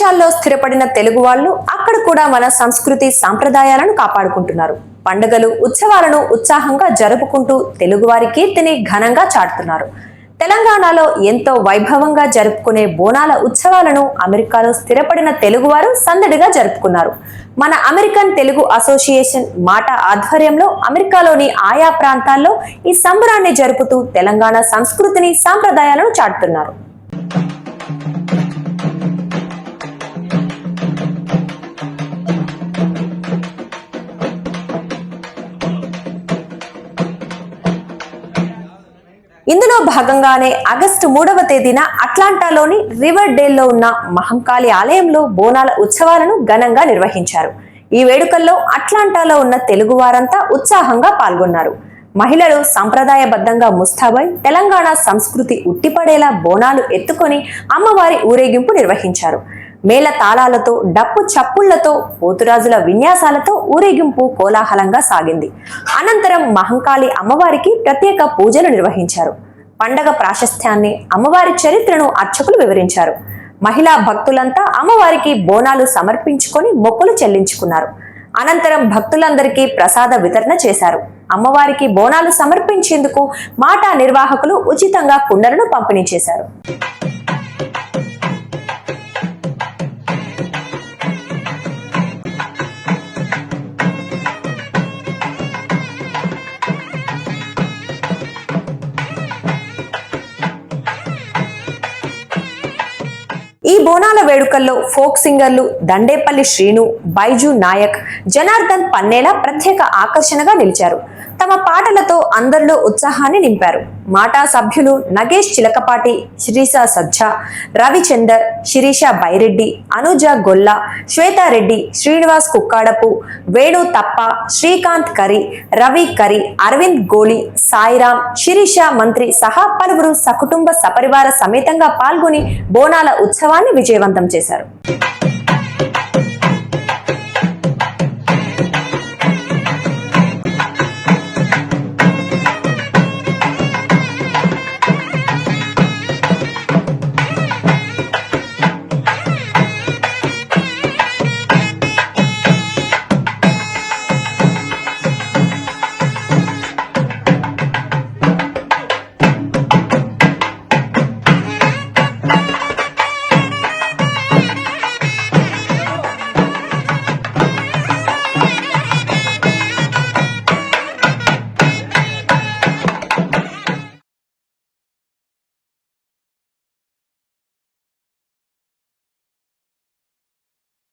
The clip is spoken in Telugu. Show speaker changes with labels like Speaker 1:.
Speaker 1: విదేశాల్లో స్థిరపడిన తెలుగు వాళ్ళు అక్కడ కూడా మన సంస్కృతి సాంప్రదాయాలను కాపాడుకుంటున్నారు. పండుగలు ఉత్సవాలను ఉత్సాహంగా జరుపుకుంటూ తెలుగువారి కీర్తిని ఘనంగా చాటుతున్నారు. తెలంగాణలో ఎంతో వైభవంగా జరుపుకునే బోనాల ఉత్సవాలను అమెరికాలో స్థిరపడిన తెలుగువారు సందడిగా జరుపుకున్నారు. మన అమెరికన్ తెలుగు అసోసియేషన్ మాట ఆధ్వర్యంలో అమెరికాలోని ఆయా ప్రాంతాల్లో ఈ సంబరాన్ని జరుపుతూ తెలంగాణ సంస్కృతిని సాంప్రదాయాలను చాటుతున్నారు. ఇందులో భాగంగానే ఆగస్టు 3వ తేదీన అట్లాంటాలోని రివర్ డేల్లో ఉన్న మహంకాళి ఆలయంలో బోనాల ఉత్సవాలను ఘనంగా నిర్వహించారు. ఈ వేడుకల్లో అట్లాంటాలో ఉన్న తెలుగు వారంతా ఉత్సాహంగా పాల్గొన్నారు. మహిళలు సంప్రదాయబద్ధంగా ముస్తాబై తెలంగాణ సంస్కృతి ఉట్టిపడేలా బోనాలు ఎత్తుకొని అమ్మవారి ఊరేగింపు నిర్వహించారు. మేళ తాళాలతో డప్పు చప్పుళ్లతో పోతురాజుల విన్యాసాలతో ఊరేగింపు కోలాహలంగా సాగింది. అనంతరం మహంకాళి అమ్మవారికి ప్రత్యేక పూజలు నిర్వహించారు. పండగ ప్రాశస్త్యాన్ని అమ్మవారి చరిత్రను అర్చకులు వివరించారు. మహిళా భక్తులంతా అమ్మవారికి బోనాలు సమర్పించుకొని మొక్కులు చెల్లించుకున్నారు. అనంతరం భక్తులందరికీ ప్రసాద వితరణ చేశారు. అమ్మవారికి బోనాలు సమర్పించేందుకు మాటా నిర్వాహకులు ఉచితంగా కుండలను పంపిణీ చేశారు. ఈ బోనాల వేడుకల్లో ఫోక్ సింగర్లు దండేపల్లి శ్రీను, బైజు నాయక్, జనార్దన్ పన్నేల ప్రత్యేక ఆకర్షణగా నిలిచారు. తమ పాటలతో అందరిలో ఉత్సాహాన్ని నింపారు. మాటా సభ్యులు నగేష్ చిలకపాటి, శిరీష సజ్జా, రవిచందర్, శిరీష బైరెడ్డి, అనుజ గొల్ల, శ్వేతారెడ్డి, శ్రీనివాస్ కుక్కాడపు, వేణు తప్ప, శ్రీకాంత్ కరి, రవి కరి, అరవింద్ గోలి, సాయిరాం, శిరీష మంత్రి సహా పలువురు సకుటుంబ సపరివార సమేతంగా పాల్గొని బోనాల ఉత్సవాన్ని విజయవంతం చేశారు.